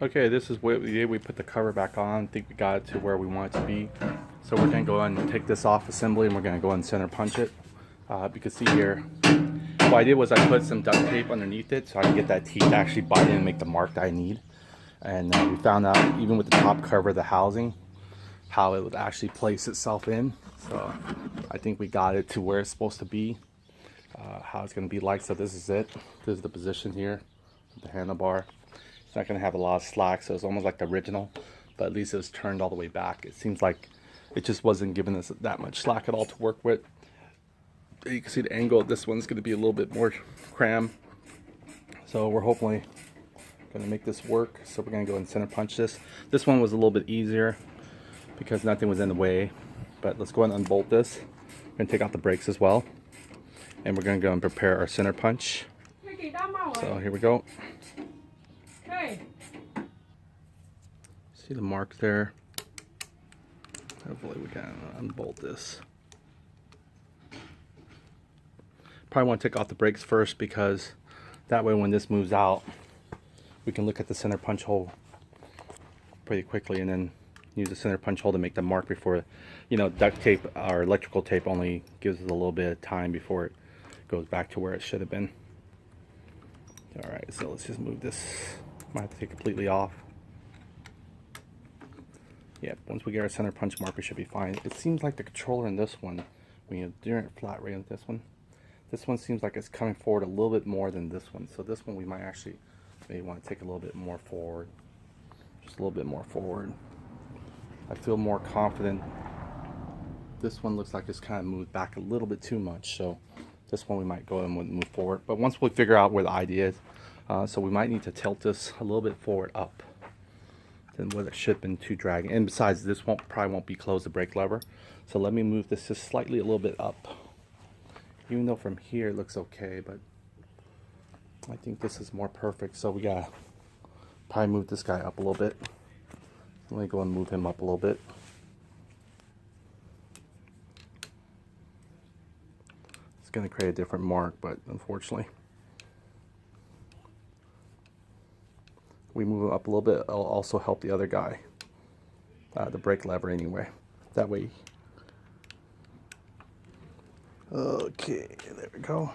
Okay, this is what we did. We put the cover back on. I think we got it to where we want it to be. So we're gonna go ahead and take this off assembly, and we're gonna go ahead and center punch it. You can see here, what I did was I put some duct tape underneath it so I can get that teeth to actually bite in and make the mark that I need. And we found out, even with the top cover, the housing, how it would actually place itself in. So I think we got it to where it's supposed to be, how it's gonna be like. So this is it. This is the position here, the handlebar. It's not going to have a lot of slack, so it's almost like the original, but at least it was turned all the way back. It seems like it just wasn't giving us that much slack at all to work with. You can see the angle of this one's going to be a little bit more cram, so we're hopefully going to make this work. So we're going to go and center punch this. This one was a little bit easier because nothing was in the way, but let's go ahead and unbolt this. We're going to take out the brakes as well, and we're going to go and prepare our center punch. So here we go. See the mark there? Hopefully we can unbolt this. Probably want to take off the brakes first, because that way when this moves out, we can look at the center punch hole pretty quickly and then use the center punch hole to make the mark before, you know, duct tape or electrical tape only gives us a little bit of time before it goes back to where it should have been. Alright, so let's just move this. Might have to take it completely off. Yeah, once we get our center punch mark, we should be fine. It seems like the controller in this one, when you're doing it flat rate on this one seems like it's coming forward a little bit more than this one. So this one we might actually maybe want to take a little bit more forward. Just a little bit more forward. I feel more confident. This one looks like it's kind of moved back a little bit too much. So this one we might go and move forward. But once we figure out where the idea is, so we might need to tilt this a little bit forward up than what it should have been too dragging. And besides, this probably won't be closed, the brake lever. So let me move this just slightly a little bit up. Even though from here it looks okay, but I think this is more perfect. So we gotta probably move this guy up a little bit. Let me go and move him up a little bit. It's gonna create a different mark, but unfortunately, we move him up a little bit. It'll also help the other guy, the brake lever anyway. That way. Okay, there we go.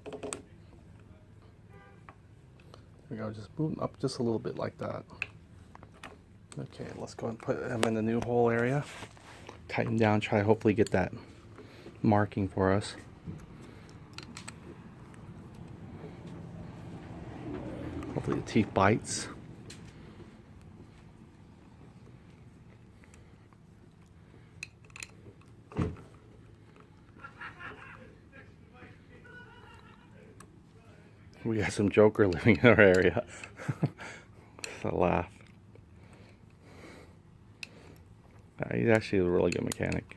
There we go, just move him up just a little bit like that. Okay, let's go and put him in the new hole area. Tighten down, try to hopefully get that marking for us. Hopefully the teeth bites. We got some joker living in our area. It's a laugh. He's actually a really good mechanic.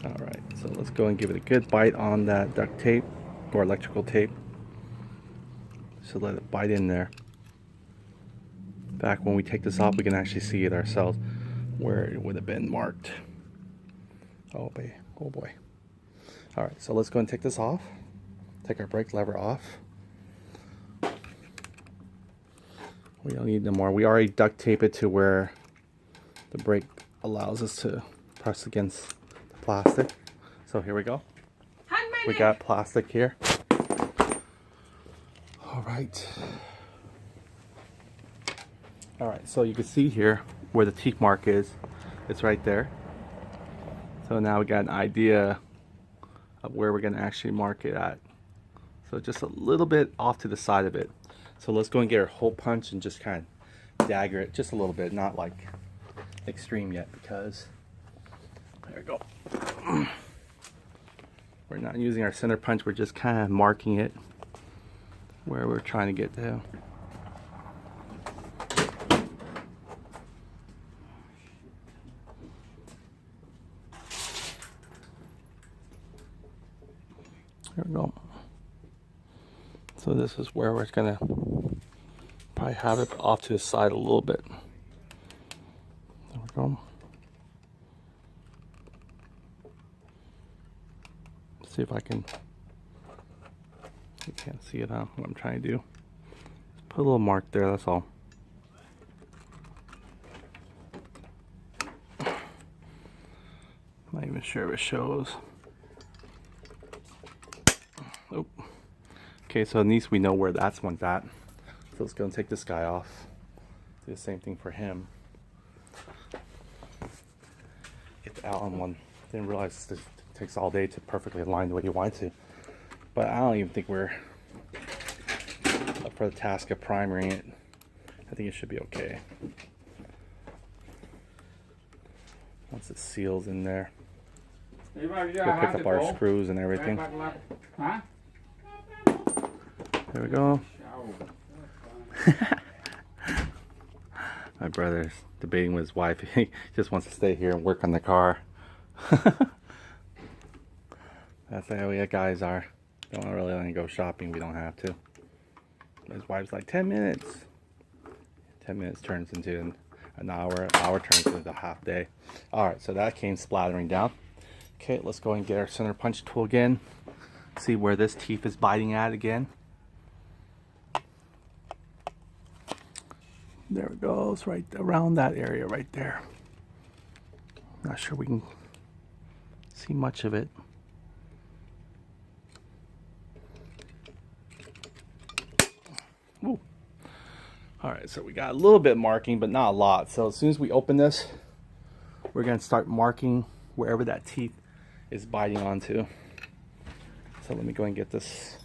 Alright, so let's go and give it a good bite on that duct tape or electrical tape. So let it bite in there. Back when we take this off, we can actually see it ourselves where it would have been marked. Oh boy, oh boy. Alright, so let's go and take this off. Take our brake lever off. We don't need no more. We already duct tape it to where the brake allows us to press against the plastic. So here we go. We got plastic here. Alright. Alright, so you can see here where the teeth mark is. It's right there. So now we got an idea of where we're going to actually mark it at. So just a little bit off to the side of it. So let's go and get our hole punch and just kind of dagger it just a little bit, not like extreme yet, because there we go. We're not using our center punch, we're just kind of marking it where we're trying to get to. There we go. So this is where we're gonna probably have it off to the side a little bit. There we go. See if I can. You can't see it, huh? What I'm trying to do. Just put a little mark there, that's all. Not even sure if it shows. Oh. Okay, so at least we know where that one's at. So let's go and take this guy off. Do the same thing for him. Get the Allen one. Didn't realize this takes all day to perfectly align the way you want it to. But I don't even think we're up for the task of primering it. I think it should be okay. Once it seals in there. We'll pick up our screws and everything. There we go. My brother's debating with his wife. He just wants to stay here and work on the car. That's how we guys are. Don't really want to go shopping. We don't have to. His wife's like 10 minutes. 10 minutes turns into an hour. An hour turns into a half day. Alright, so that came splattering down. Okay, let's go and get our center punch tool again. See where this teeth is biting at again. There it goes, right around that area right there. Not sure we can see much of it. Ooh. All right, so we got a little bit marking, but not a lot. So as soon as we open this, we're gonna start marking wherever that teeth is biting onto. So let me go and get this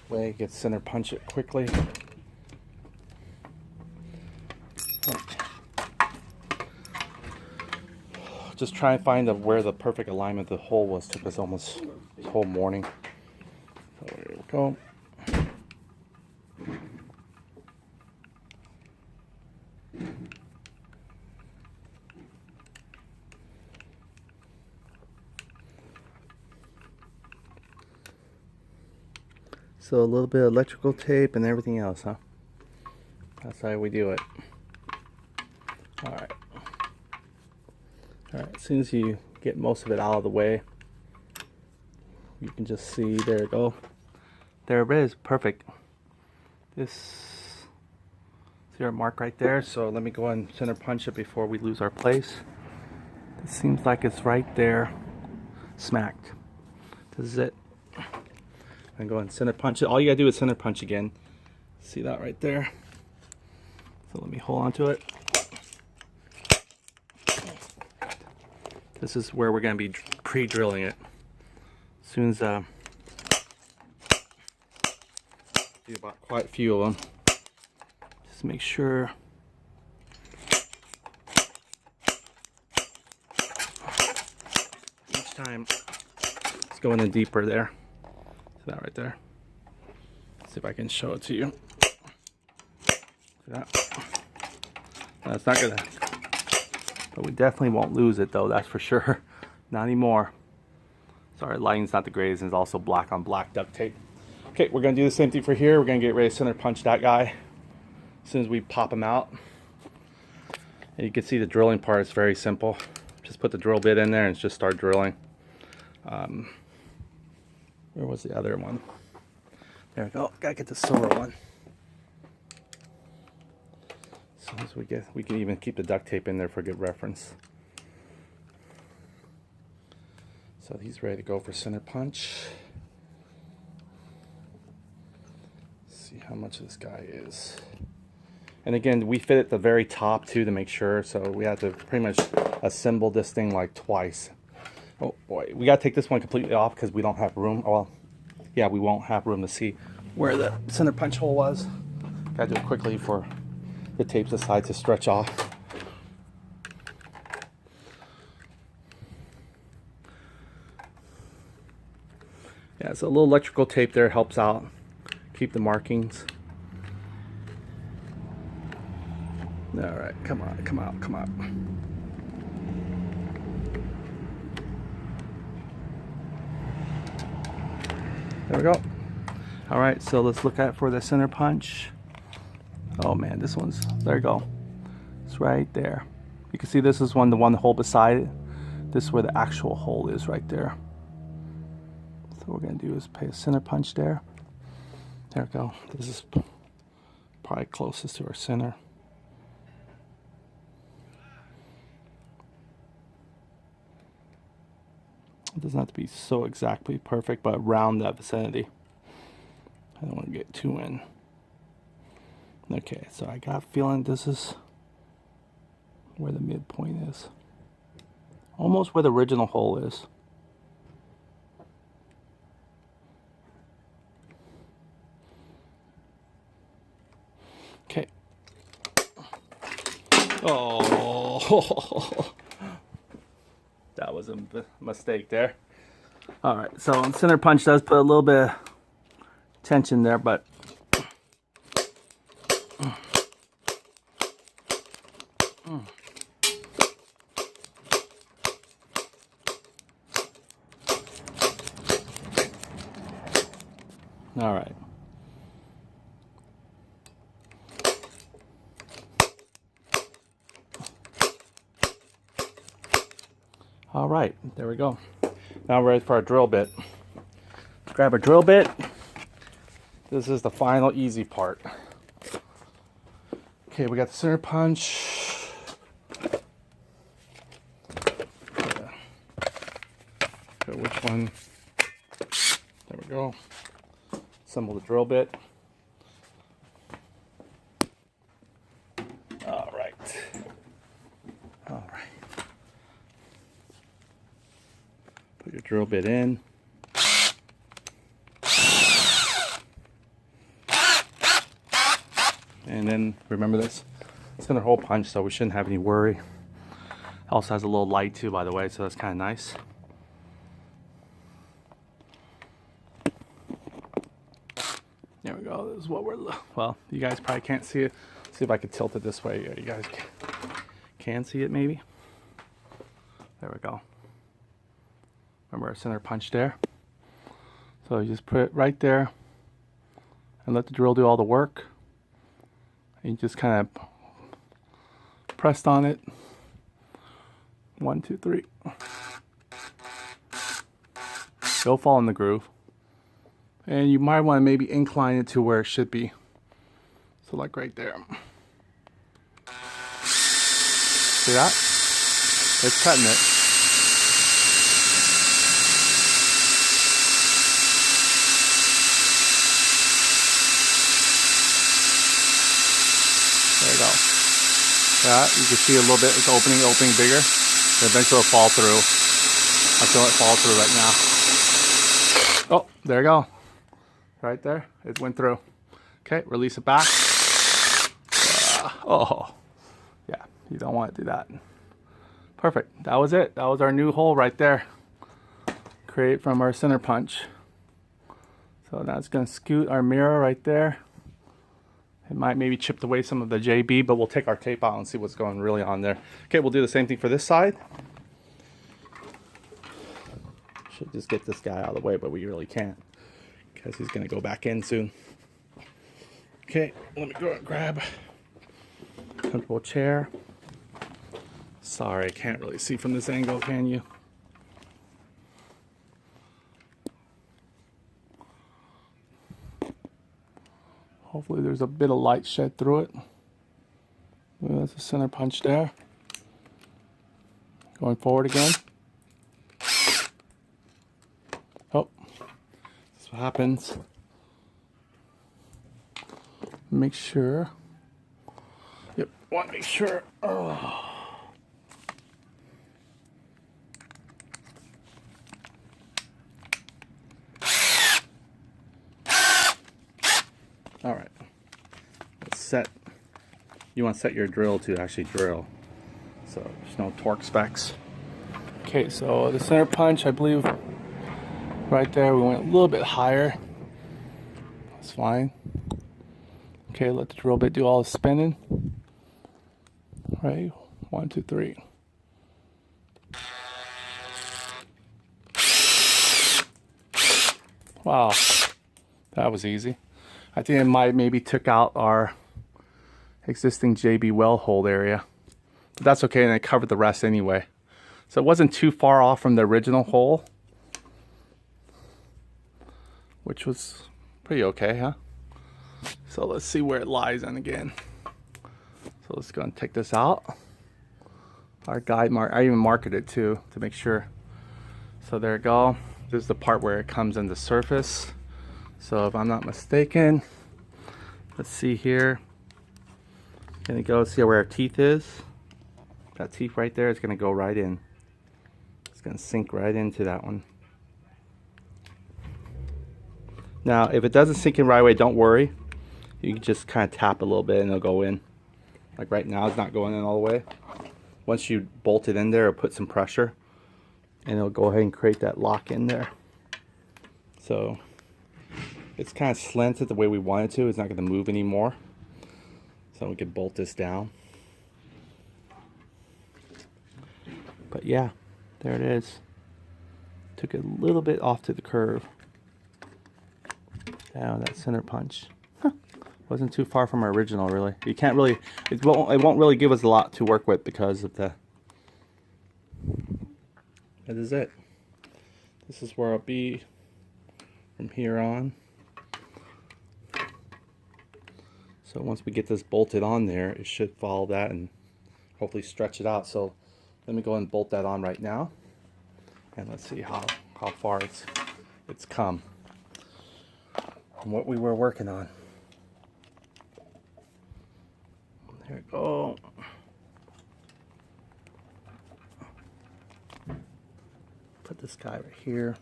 way, get center punch it quickly. Just try and find where the perfect alignment of the hole was. Took us almost the whole morning. So there we go. So a little bit of electrical tape and everything else, huh? That's how we do it. Alright. Alright, as soon as you get most of it out of the way, you can just see, there we go. There it is, perfect. This, see our mark right there? So let me go and center punch it before we lose our place. It seems like it's right there, smacked. This is it. And go and center punch it. All you gotta do is center punch again. See that right there? So let me hold on to it. This is where we're going to be pre-drilling it. As soon as do about quite a few of them. Just make sure each time it's going in deeper there. See that right there? See if I can show it to you. See that? That's not gonna. But we definitely won't lose it though, that's for sure. Not anymore. Sorry, lighting's not the greatest, and it's also black on black duct tape. Okay, we're gonna do the same thing for here. We're gonna get ready to center punch that guy as soon as we pop him out. And you can see the drilling part is very simple. Just put the drill bit in there and just start drilling. Where was the other one? There we go, gotta get the silver one. As soon as we can even keep the duct tape in there for good reference. So he's ready to go for center punch. Let's see how much this guy is. And again, we fit at the very top too to make sure, so we have to pretty much assemble this thing like twice. Oh boy, we gotta take this one completely off because we don't have room. Well, yeah, we won't have room to see where the center punch hole was. Gotta do it quickly for the tape decides to stretch off. Yeah, so a little electrical tape there helps out. Keep the markings. Alright, come on, come out, come out. There we go. Alright, so let's look at for the center punch. Oh man, this one's, there you go. It's right there. You can see this is the one hole beside it. This is where the actual hole is right there. So what we're going to do is put a center punch there. There we go. This is probably closest to our center. It doesn't have to be so exactly perfect, but around that vicinity. I don't want to get too in. Okay, so I got a feeling this is where the midpoint is. Almost where the original hole is. Okay. Oh, that was a mistake there. All right, so center punch does put a little bit of tension there, but all right. All right, there we go. Now we're ready for our drill bit. Grab a drill bit. This is the final easy part. Okay, we got the center punch. Okay, which one? There we go. Assemble the drill bit. All right. All right. Put your drill bit in. And then remember this, it's in the hole punch, so we shouldn't have any worry. It also has a little light too, by the way, so that's kind of nice. There we go. This is what we're, well, you guys probably can't see it. See if I could tilt it this way. You guys can see it maybe. There we go. Remember our center punch there? So you just put it right there and let the drill do all the work. And you just kind of pressed on it. 1, 2, 3. It'll fall in the groove. And you might want to maybe incline it to where it should be. So like right there. See that? It's cutting it. There you go. Yeah, you can see a little bit, it's opening bigger. And eventually it'll fall through. I feel it fall through right now. Oh, there you go. Right there, it went through. Okay, release it back. Oh, yeah, you don't want to do that. Perfect, that was it. That was our new hole right there. Create from our center punch. So now it's gonna scoot our mirror right there. It might maybe chipped away some of the JB, but we'll take our tape out and see what's going really on there. Okay, we'll do the same thing for this side. Should just get this guy out of the way, but we really can't because he's gonna go back in soon. Okay, let me go and grab a comfortable chair. Sorry, I can't really see from this angle, can you? Hopefully there's a bit of light shed through it. That's a center punch there. Going forward again. Oh, that's what happens. Make sure. Yep, want to make sure. Oh. All right, let's set, you want to set your drill to actually drill, so there's no torque specs. Okay, so the center punch, I believe right there, we went a little bit higher. That's fine. Okay, let the drill bit do all the spinning. Right, 1, 2, 3. Wow, that was easy. I think it might maybe took out our existing JB well hold area, but that's okay, and I covered the rest anyway. So it wasn't too far off from the original hole. which was pretty okay, huh? So let's see where it lies in again. So let's go and take this out. Our guide mark, I even marked it too to make sure. So there we go. This is the part where it comes in the surface. So if I'm not mistaken, let's see here. Gonna go see where our teeth is. That teeth right there is gonna go right in. It's gonna sink right into that one. Now, if it doesn't sink in right away, don't worry. You can just kind of tap a little bit and it'll go in. Like right now, it's not going in all the way. Once you bolt it in there, it'll put some pressure and it'll go ahead and create that lock in there. So it's kind of slanted the way we want it to. It's not going to move anymore. So we can bolt this down. But yeah, there it is. Took it a little bit off to the curve. Down that center punch. Wasn't too far from our original, really. You can't really, it won't really give us a lot to work with because of the, that is it. This is where I'll be from here on. So once we get this bolted on there, it should follow that and hopefully stretch it out. So let me go and bolt that on right now. And let's see how far it's come from what we were working on. There we go. Put this guy right here.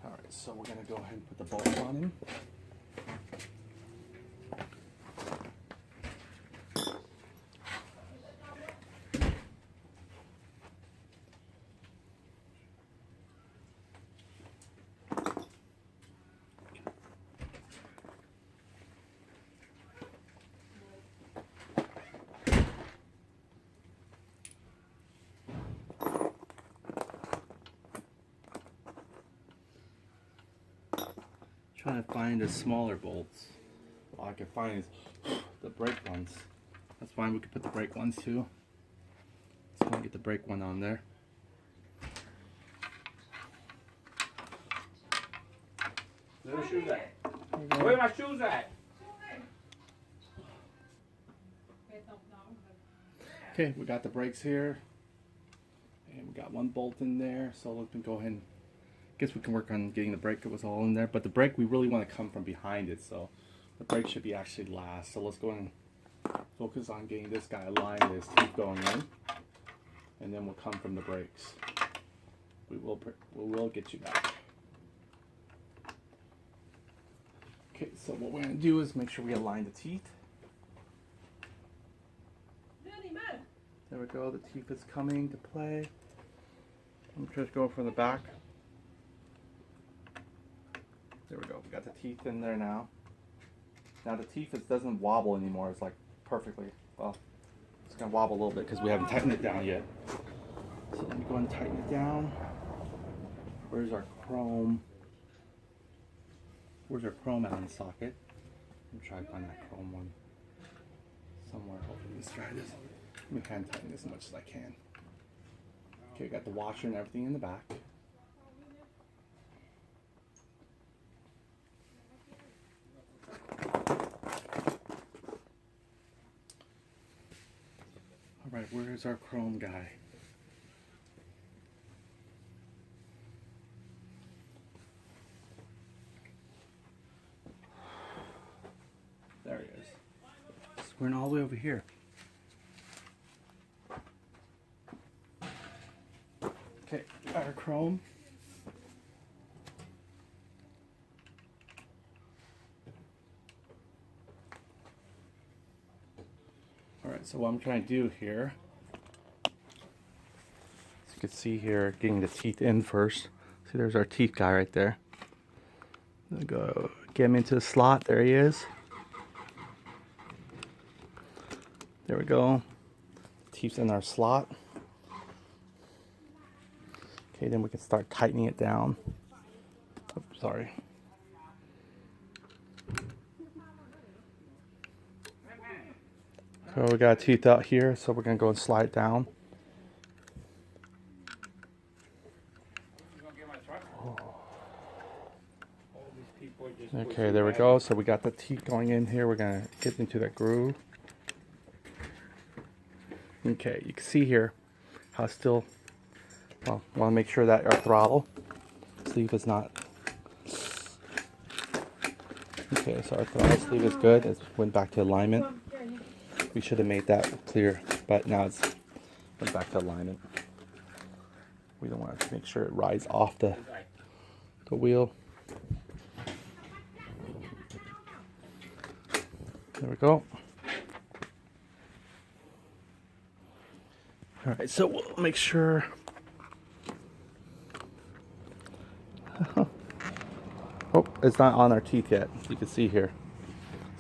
All right, so we're gonna go ahead and put the bolt on him. Trying to find the smaller bolts. All I can find is the brake ones. That's fine, we could put the brake ones too. So I'm gonna get the brake one on there. Where my shoes at? Where my shoes at? Okay, we got the brakes here. And we got one bolt in there. So let me go ahead and guess we can work on getting the brake that was all in there, but the brake we really want to come from behind it, so the brake should be actually last. So let's go and focus on getting this guy aligned, his teeth going in, and then we'll come from the brakes. We will get you back. Okay, so what we're going to do is make sure we align the teeth. There we go, the teeth is coming to play. I'm just going from the back. There we go. We got the teeth in there now. Now the teeth doesn't wobble anymore. It's like perfectly. Well, it's gonna wobble a little bit because we haven't tightened it down yet. So let me go and tighten it down. Where's our chrome? Where's our chrome out in the socket? I'm trying to find that chrome one somewhere. Hopefully, let's try this. Let me hand tighten this as much as I can. Okay, we got the washer and everything in the back. Alright, where's our chrome guy? There he is. So we're all the way over here. Okay, got our chrome. Alright, so what I'm trying to do here, as you can see here, getting the teeth in first. See, there's our teeth guy right there. Go get him into the slot. There he is. There we go. Teeth's in our slot. Okay, then we can start tightening it down. Oh, sorry. So we got a teeth out here, so we're gonna go and slide it down. Get my truck. All these people are just Okay, pushing there we back. go. So we got the teeth going in here. We're gonna get into that groove. Okay, you can see here how it's still, well, want to make sure that our throttle sleeve is not. Okay, so our throttle sleeve is good. It went back to alignment. We should have made that clear, but now it's went back to alignment. We don't want to make sure it rides off the wheel. There we go. All right, so we'll make sure. Oh, it's not on our teeth yet. You can see here.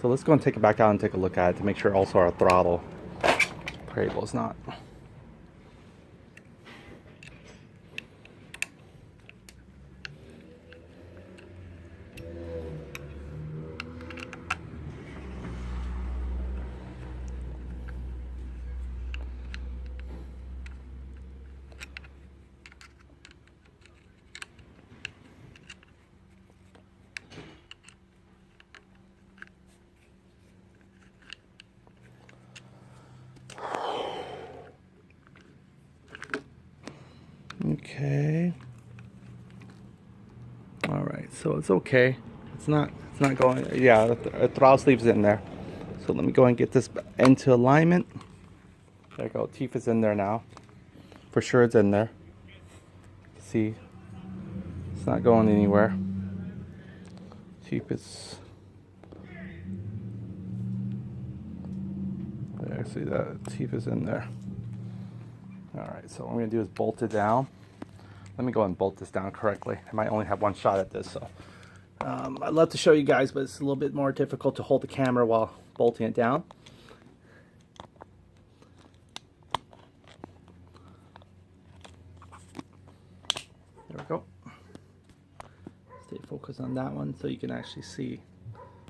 So let's go and take it back out and take a look at it to make sure also our throttle cable is not. Okay. All right, so it's okay. It's not going. Yeah, the throttle sleeve's in there. So let me go and get this into alignment. There you go. Teeth is in there now. For sure, it's in there. See, it's not going anywhere. Teeth is. There, see that teeth is in there. All right, so what I'm gonna do is bolt it down. Let me go and bolt this down correctly. I might only have one shot at this, so I'd love to show you guys, but it's a little bit more difficult to hold the camera while bolting it down. There we go. Stay focused on that one so you can actually see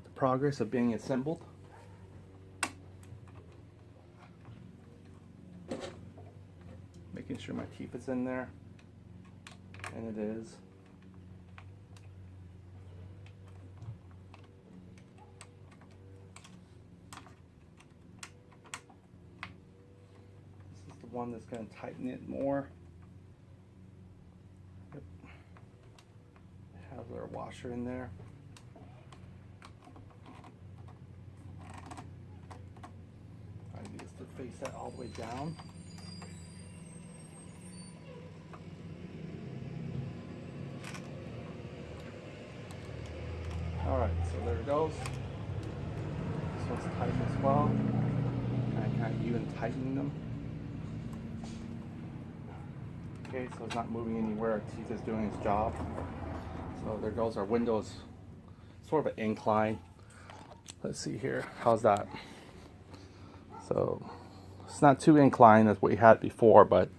the progress of being assembled. Making sure my teeth is in there, and it is. This is the one that's going to tighten it more. Yep. It has our washer in there. I need this to face that all the way down. Alright, so there it goes. This one's tight as well. And kind of even tightening them. Okay, so it's not moving anywhere. Our teeth is doing its job. So there goes our windows. Sort of an incline. Let's see here. How's that? So it's not too inclined as what we had before, but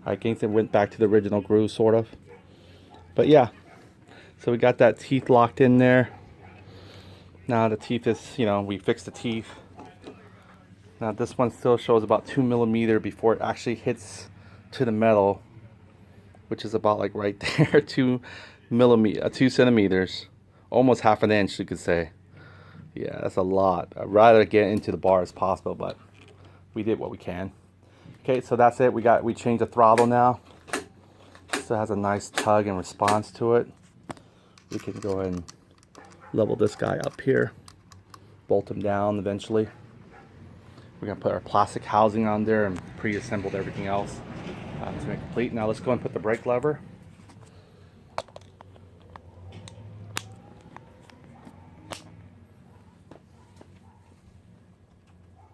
I think it went back to the original groove, sort of. But yeah. So we got that teeth locked in there. Now the teeth is, we fixed the teeth. Now this one still shows about 2 millimeters before it actually hits to the metal, which is about like right there, 2 centimeters, almost half an inch, you could say. Yeah, that's a lot. I'd rather get into the bar as possible, but we did what we can. Okay, so that's it. We changed the throttle now. Still has a nice tug and response to it. We can go ahead and level this guy up here, bolt him down eventually. We're gonna put our plastic housing on there and pre-assembled everything else to make it complete. Now let's go and put the brake lever.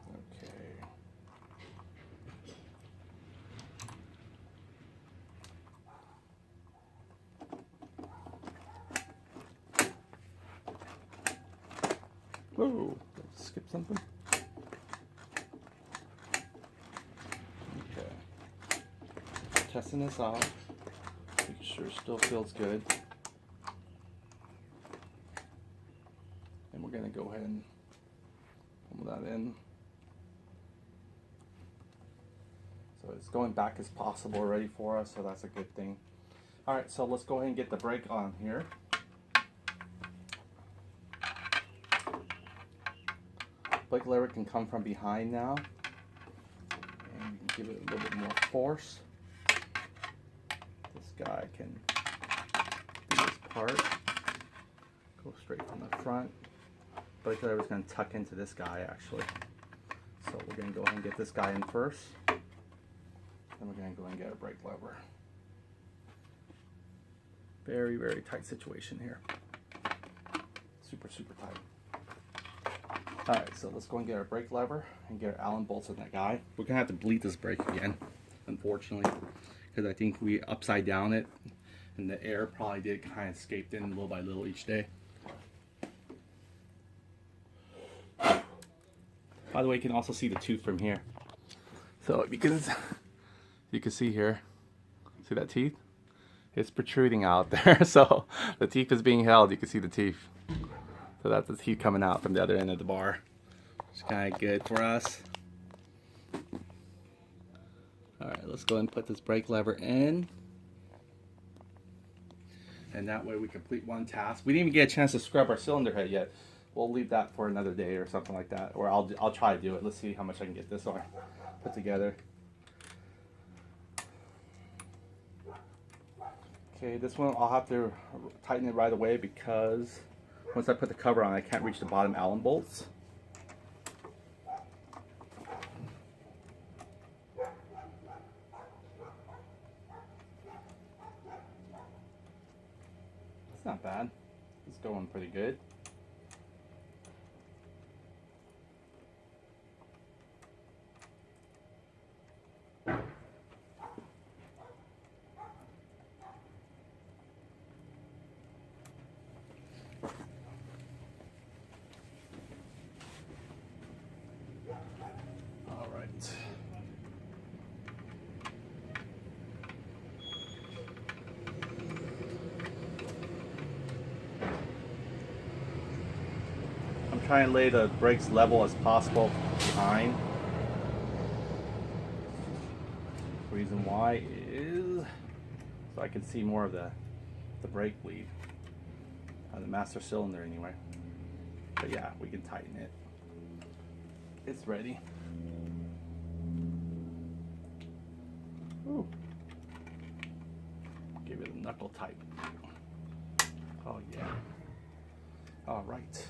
Okay. Whoa, skip something. Okay. Testing this out. Making sure it still feels good. And we're gonna go ahead and pull that in. So it's going back as possible already for us, so that's a good thing. Alright, so let's go ahead and get the brake on here. Brake lever can come from behind now. And we can give it a little bit more force. This guy can do this part. Go straight from the front. Brake lever is going to tuck into this guy actually. So we're going to go ahead and get this guy in first. Then we're going to go and get a brake lever. Very, very tight situation here. Super, super tight. Alright, so let's go and get our brake lever and get our Allen bolts on that guy. We're going to have to bleed this brake again, unfortunately, because I think we upside down it and the air probably did kind of escape in little by little each day. By the way, you can also see the tooth from here. So you can see here, see that teeth? It's protruding out there. So the teeth is being held. You can see the teeth. So that's the teeth coming out from the other end of the bar. It's kind of good for us. All right, let's go and put this brake lever in. And that way we complete one task. We didn't even get a chance to scrub our cylinder head yet. We'll leave that for another day or something like that. Or I'll try to do it. Let's see how much I can get this one put together. Okay, this one I'll have to tighten it right away because once I put the cover on, I can't reach the bottom Allen bolts. It's not bad. It's going pretty good. All right. I'm trying to lay the brakes level as possible behind. The reason why is so I can see more of the brake bleed on the master cylinder anyway. But yeah, we can tighten it. It's ready. Ooh. Give it a knuckle tight. Oh yeah. All right.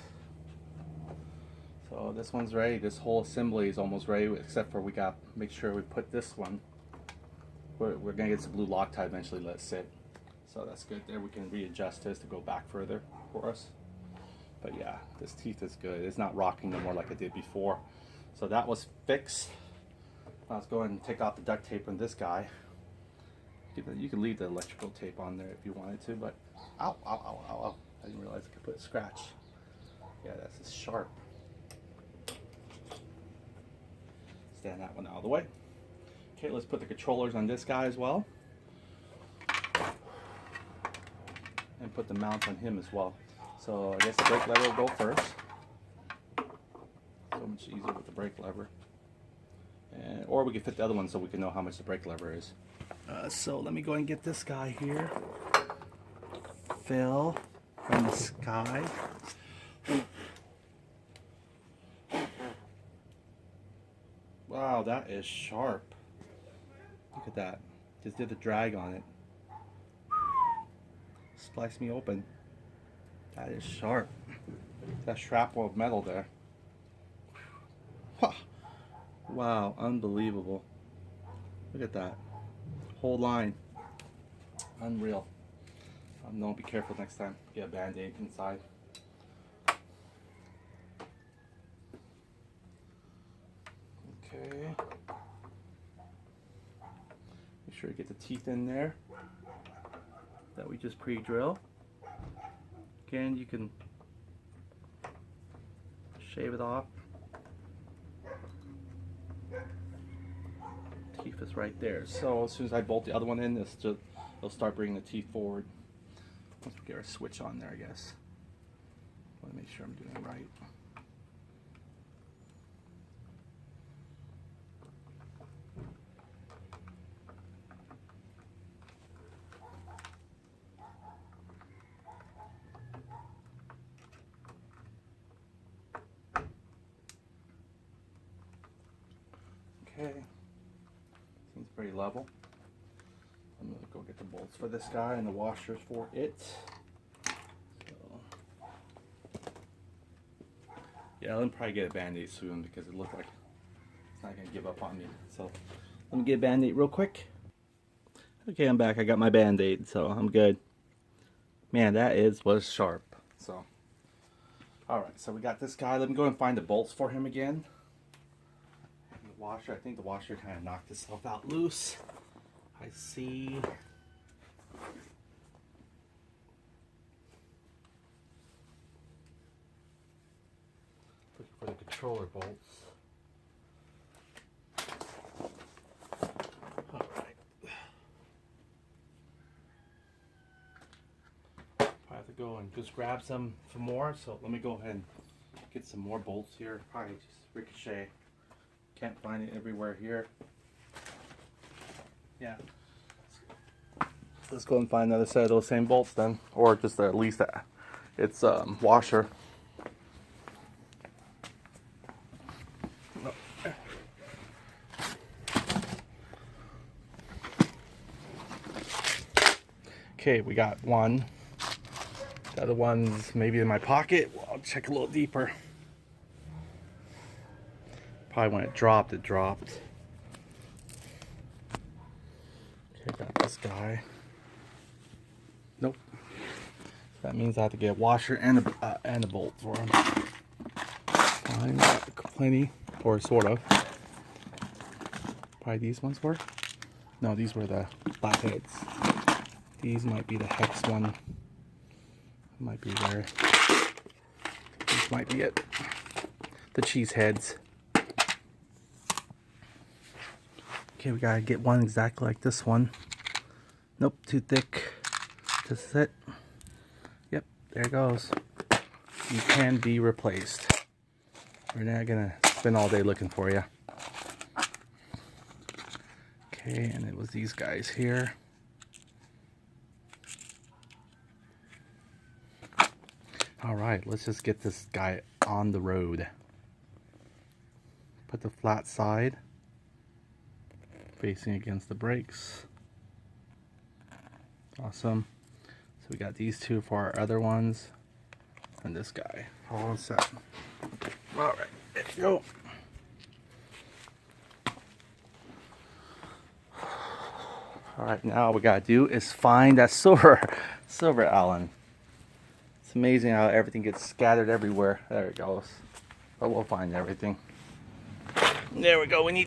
So this one's ready. This whole assembly is almost ready, except for we got to make sure we put this one. We're gonna get some blue Loctite eventually. Let it sit. So that's good. There we can readjust this to go back further for us. But yeah, this teeth is good. It's not rocking no more like it did before. So that was fixed. Let's go ahead and take off the duct tape on this guy. You can leave the electrical tape on there if you wanted to, but ow, ow, ow, ow, ow. I didn't realize I could put a scratch. Yeah, that's just sharp. Stand that one out of the way. Okay, let's put the controllers on this guy as well. And put the mount on him as well. So I guess the brake lever will go first. So much easier with the brake lever. Or we can fit the other one so we can know how much the brake lever is. So let me go and get this guy here. Fell from the sky. Wow, that is sharp. Look at that. Just did the drag on it. Sliced me open. That is sharp. That shrapnel of metal there. Wow, unbelievable. Look at that. Whole line. Unreal. No, be careful next time. Get a band-aid inside. Okay. Make sure you get the teeth in there that we just pre-drill. Again, you can shave it off. Teeth is right there. So as soon as I bolt the other one in, it'll start bringing the teeth forward. Once we get our switch on there, I guess. I want to make sure I'm doing it right. Okay. Seems pretty level. I'm gonna go get the bolts for this guy and the washers for it. So, yeah, let me probably get a band-aid soon because it looked like it's not gonna give up on me. So let me get a band-aid real quick. Okay, I'm back. I got my band-aid, so I'm good. Man, was sharp. So, alright, so we got this guy. Let me go and find the bolts for him again. And the washer, I think the washer kind of knocked itself out loose. I see. Looking for the controller bolts. Alright. I have to go and just grab some more, so let me go ahead and get some more bolts here. Probably just ricochet. Can't find it everywhere here. Yeah. Let's go and find another set of those same bolts then, or just at least its washer. Okay, we got one. The other one's maybe in my pocket. Well, I'll check a little deeper. Probably when it dropped, it dropped. Okay, got this guy. Nope. That means I have to get a washer and a bolt for him. Fine, got plenty, or sort of. Probably these ones were. No, these were the flatheads. These might be the hex one. Might be there. This might be it. The cheese heads. Okay, we gotta get one exactly like this one. Nope, too thick. This is it. Yep, there it goes. You can be replaced. We're not gonna spend all day looking for you. Okay, and it was these guys here. Alright, let's just get this guy on the road. Put the flat side facing against the brakes. Awesome. So we got these two for our other ones. And this guy. All set. Alright, there you go. Alright, now all we gotta do is find that silver Allen. It's amazing how everything gets scattered everywhere. There it goes. But we'll find everything. There we go. We need